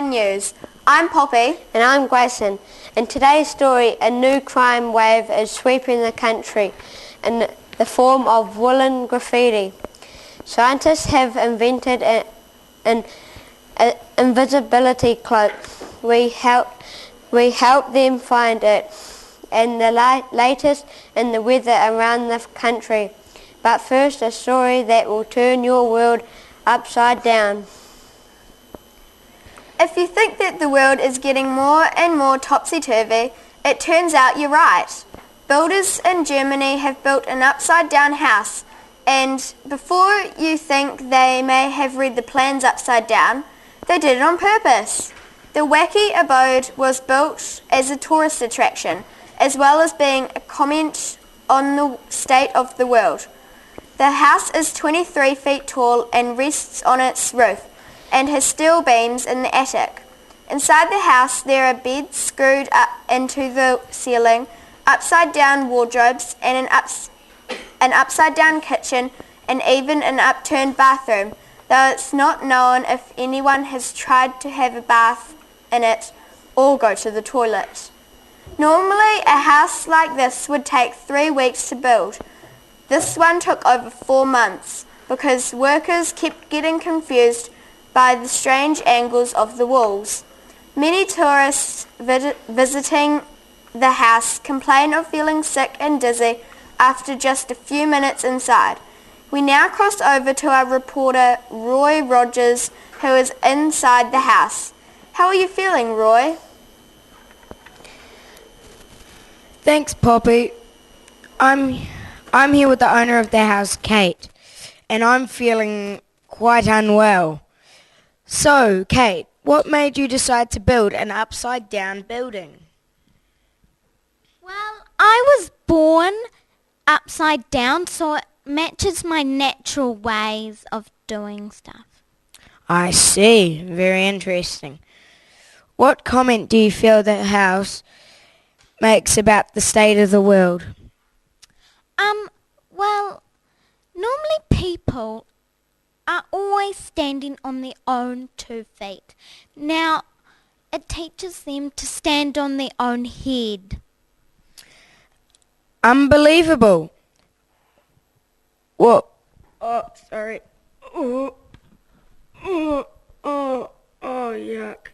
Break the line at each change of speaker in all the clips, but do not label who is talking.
9 News. I'm Poppy.
And I'm Grayson. In today's story, a new crime wave is sweeping the country in the form of woolen graffiti. Scientists have invented an invisibility cloak. We help them find it, and the latest in the weather around the country. But first, a story that will turn your world upside down.
If you think that the world is getting more and more topsy-turvy, it turns out you're right. Builders in Germany have built an upside-down house, and before you think they may have read the plans upside down, they did it on purpose. The wacky abode was built as a tourist attraction, as well as being a comment on the state of the world. The house is 23 feet tall and rests on its roof, and has steel beams in the attic. Inside the house there are beds screwed up into the ceiling, upside-down wardrobes, and an upside-down kitchen, and even an upturned bathroom, though it's not known if anyone has tried to have a bath in it or go to the toilet. Normally a house like this would take 3 weeks to build. This one took over 4 months because workers kept getting confused by the strange angles of the walls. Many tourists visiting the house complain of feeling sick and dizzy after just a few minutes inside. We now cross over to our reporter Roy Rogers, who is inside the house. How are you feeling, Roy?
Thanks, Poppy. I'm here with the owner of the house, Kate, and I'm feeling quite unwell. So, Kate, what made you decide to build an upside-down building?
Well, I was born upside down, so it matches my natural ways of doing stuff.
I see. Very interesting. What comment do you feel the house makes about the state of the world?
Well, normally people are always standing on their own 2 feet. Now, it teaches them to stand on their own head.
Unbelievable. What? Oh, sorry. Oh, yuck.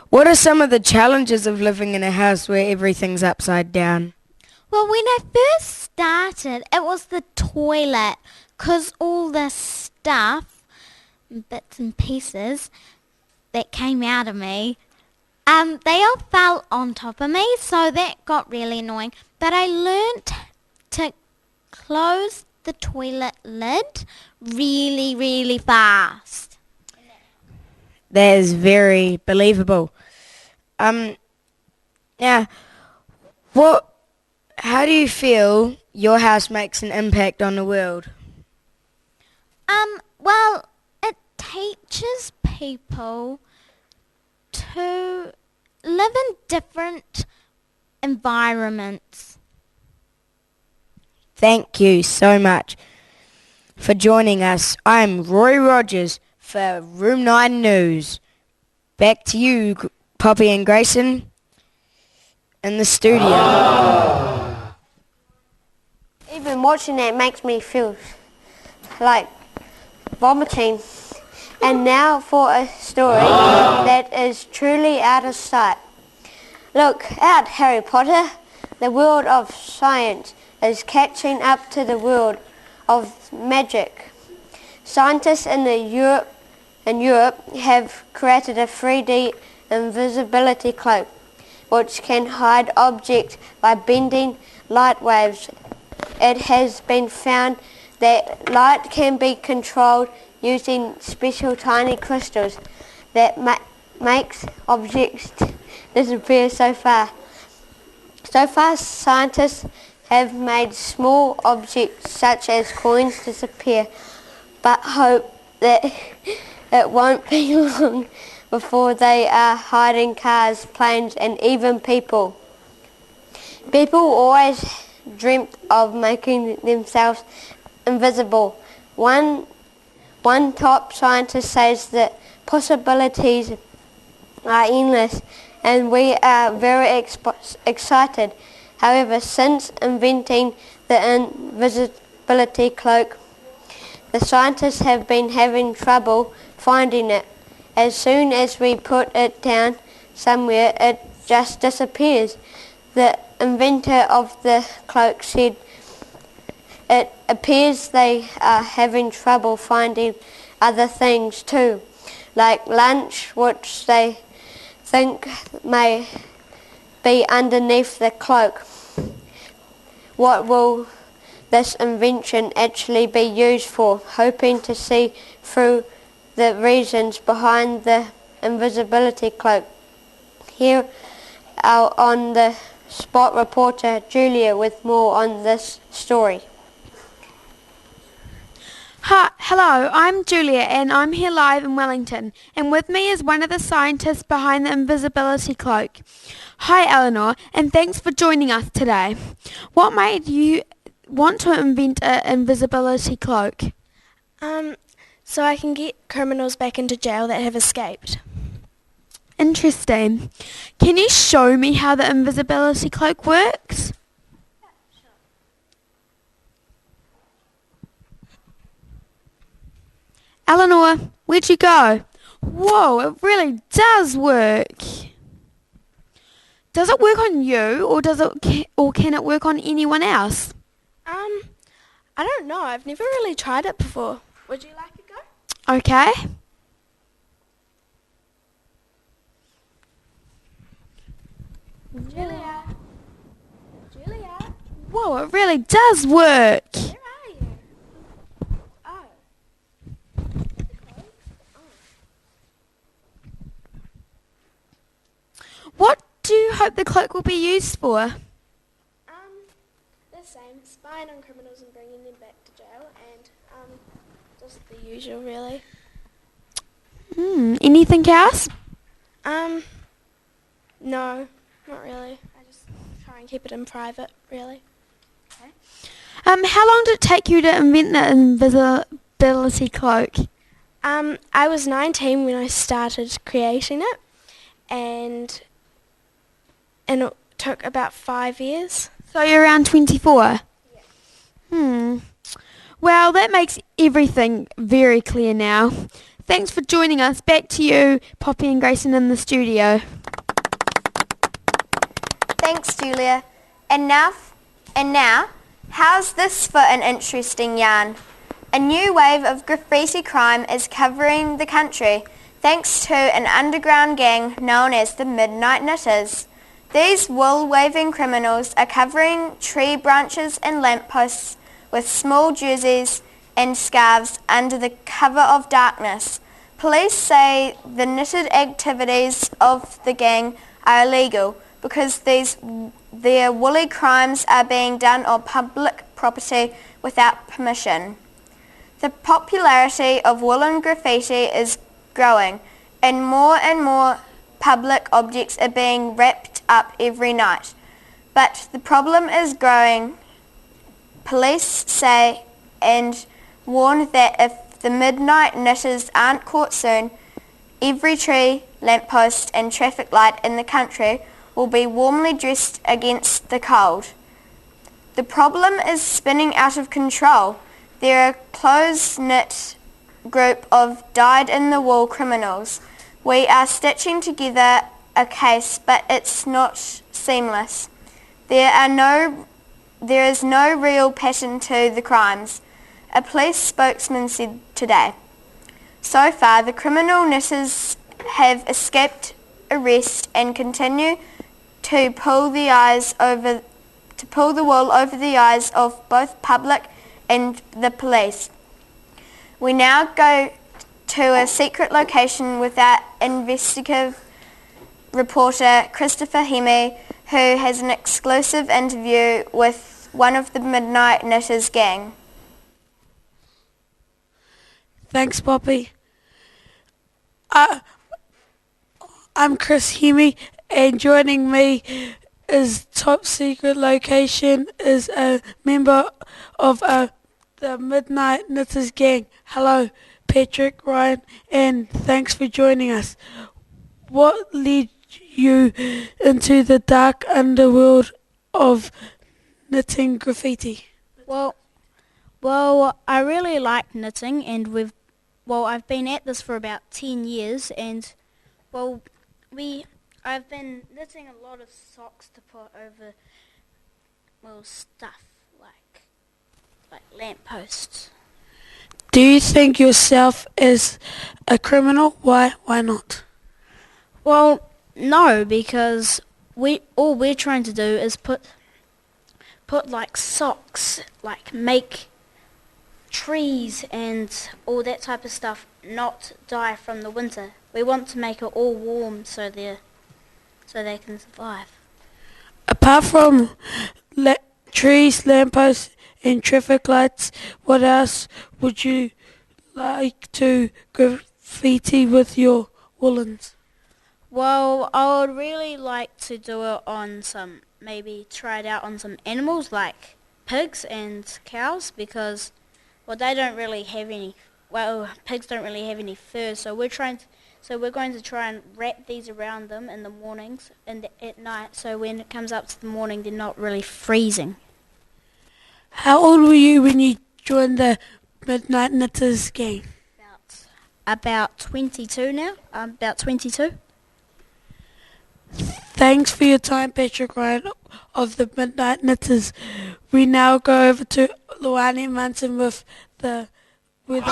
What are some of the challenges of living in a house where everything's upside down?
Well, when I first started, it was the toilet, 'cause all the stuff, bits and pieces that came out of me, they all fell on top of me, so that got really annoying. But I learnt to close the toilet lid really, really fast.
That is very believable. Yeah, how do you feel your house makes an impact on the world?
Well, it teaches people to live in different environments.
Thank you so much for joining us. I'm Roy Rogers for Room 9 News. Back to you, Poppy and Grayson, in the studio.
Even watching that makes me feel like vomiting. And now for a story that is truly out of sight. Look out, Harry Potter. The world of science is catching up to the world of magic. Scientists in Europe have created a 3D invisibility cloak which can hide objects by bending light waves. It has been found that light can be controlled using special tiny crystals that makes objects disappear so far. So far, scientists have made small objects such as coins disappear, but hope that it won't be long before they are hiding cars, planes, and even people. People always dreamt of making themselves invisible. One One top scientist says that possibilities are endless and we are very excited. However, since inventing the invisibility cloak, the scientists have been having trouble finding it. As soon as we put it down somewhere, it just disappears. The inventor of the cloak said it appears they are having trouble finding other things too, like lunch, which they think may be underneath the cloak. What will this invention actually be used for? Hoping to see through the reasons behind the invisibility cloak. Here our on the spot reporter Julia with more on this story.
Hi, hello, I'm Julia and I'm here live in Wellington, and with me is one of the scientists behind the invisibility cloak. Hi Eleanor, and thanks for joining us today. What made you want to invent an invisibility cloak?
So I can get criminals back into jail that have escaped.
Interesting. Can you show me how the invisibility cloak works? Eleanor, where'd you go? Whoa, it really does work. Does it work on you, or can it work on anyone else?
I don't know. I've never really tried it before. Would you like a go?
Okay.
Julia. Julia.
Whoa, it really does work.
Where are you? Oh.
What do you hope the cloak will be used for?
The same. Spying on criminals and bringing them back to jail, and just the usual, really.
Anything else?
No, not really. I just try and keep it in private, really.
How long did it take you to invent the invisibility cloak?
I was 19 when I started creating it, and it took about 5 years.
So you're around 24? Yeah. Well, that makes everything very clear now. Thanks for joining us. Back to you, Poppy and Grayson in the studio.
Thanks, Julia. And now, how's this for an interesting yarn? A new wave of graffiti crime is covering the country, thanks to an underground gang known as the Midnight Knitters. These wool-waving criminals are covering tree branches and lampposts with small jerseys and scarves under the cover of darkness. Police say the knitted activities of the gang are illegal because their woolly crimes are being done on public property without permission. The popularity of woolen graffiti is growing, and more public objects are being wrapped up every night. But the problem is growing. Police say and warn that if the Midnight Knitters aren't caught soon, every tree, lamppost and traffic light in the country will be warmly dressed against the cold. The problem is spinning out of control. There are a close-knit group of dyed-in-the-wool criminals. We are stitching together a case, but it's not seamless. There is no real pattern to the crimes, a police spokesman said today. So far, the criminal knitters have escaped arrest and continue to pull the wool over the eyes of both public and the police. We now go to a secret location with our investigative reporter Christopher Hemme, who has an exclusive interview with one of the Midnight Knitters gang.
Thanks, Poppy. I'm Chris Hemme, and joining me is top secret location is a member of the Midnight Knitters gang. Hello, Patrick, Ryan, and thanks for joining us. What led you into the dark underworld of knitting graffiti?
Well, well, I really like knitting, and I've been at this for about 10 years, and well, I've been knitting a lot of socks to put over stuff like lampposts.
Do you think yourself as a criminal? Why? Why not?
Well, no, because all we're trying to do is put like socks, like make trees and all that type of stuff not die from the winter. We want to make it all warm so they can survive.
Apart from trees, lampposts, and traffic lights, what else would you like to graffiti with your woolens?
Well, I would really like to do it on try it out on some animals like pigs and cows, because they don't really have any, pigs don't really have any fur, so we're going to try and wrap these around them in the mornings and at night, so when it comes up to the morning they're not really freezing.
How old were you when you joined the Midnight Knitters gang?
About 22 now. I'm about 22.
Thanks for your time, Patrick Ryan of the Midnight Knitters. We now go over to Luani Munson with the weather.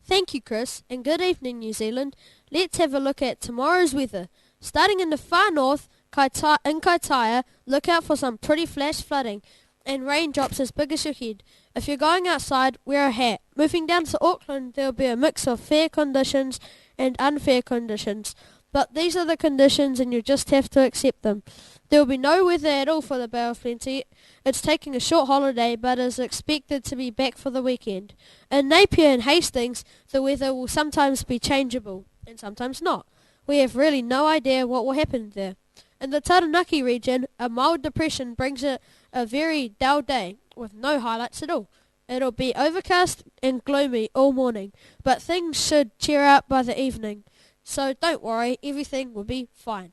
Thank you, Chris, and good evening, New Zealand. Let's have a look at tomorrow's weather. Starting in the far north, in Kaitaia, look out for some pretty flash flooding and raindrops as big as your head. If you're going outside, wear a hat. Moving down to Auckland, there will be a mix of fair conditions and unfair conditions. But these are the conditions and you just have to accept them. There will be no weather at all for the Bay of Plenty. It's taking a short holiday but is expected to be back for the weekend. In Napier and Hastings, the weather will sometimes be changeable and sometimes not. We have really no idea what will happen there. In the Taranaki region, a mild depression brings a very dull day with no highlights at all. It'll be overcast and gloomy all morning, but things should cheer up by the evening. So don't worry, everything will be fine.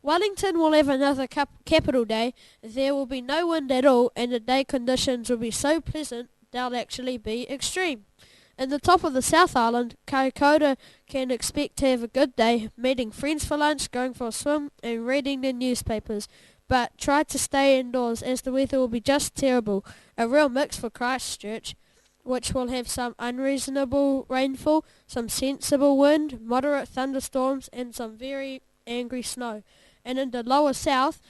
Wellington will have another capital day. There will be no wind at all and the day conditions will be so pleasant they'll actually be extreme. In the top of the South Island, Kaikoura can expect to have a good day, meeting friends for lunch, going for a swim and reading the newspapers. But try to stay indoors as the weather will be just terrible. A real mix for Christchurch, which will have some unreasonable rainfall, some sensible wind, moderate thunderstorms and some very angry snow. And in the lower south,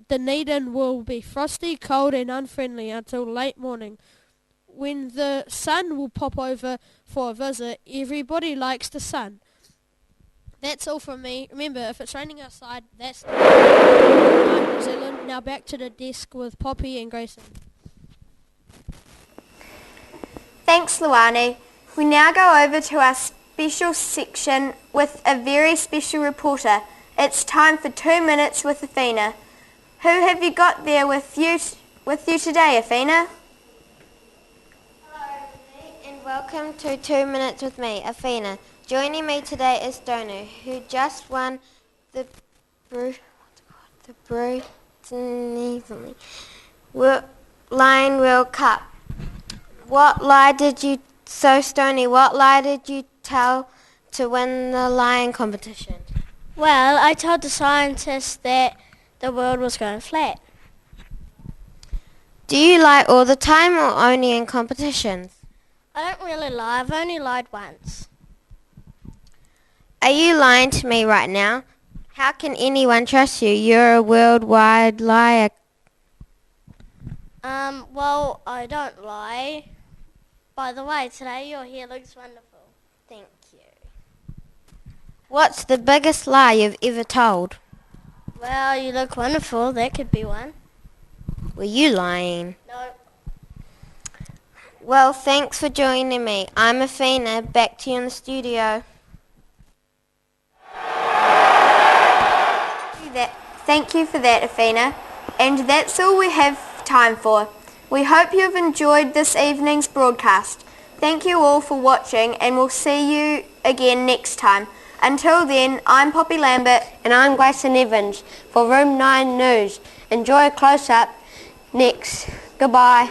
Dunedin will be frosty, cold and unfriendly until late morning, when the sun will pop over for a visit. Everybody likes the sun. That's all from me. Remember, if it's raining outside, that's New Zealand. Now back to the desk with Poppy and Grayson.
Thanks, Luani. We now go over to our special section with a very special reporter. It's time for 2 minutes with Athena. Who have you got there with you today, Athena?
Hello, everybody, and welcome to 2 Minutes with me, Athena. Joining me today is Donu, who just won the Lion World Cup. What lie did you tell to win the lion competition?
Well, I told the scientists that the world was going flat.
Do you lie all the time or only in competitions?
I don't really lie. I've only lied once.
Are you lying to me right now? How can anyone trust you? You're a worldwide liar.
Well, I don't lie. By the way, today your hair looks wonderful.
Thank you. What's the biggest lie you've ever told?
Well, you look wonderful. That could be one.
Were you lying?
No.
Well, thanks for joining me. I'm Athena. Back to you in the studio.
Thank you for that, Afina. And that's all we have time for. We hope you've enjoyed this evening's broadcast. Thank you all for watching, and we'll see you again next time. Until then, I'm Poppy Lambert.
And I'm Grayson Evans for Room 9 News. Enjoy a close-up next. Goodbye.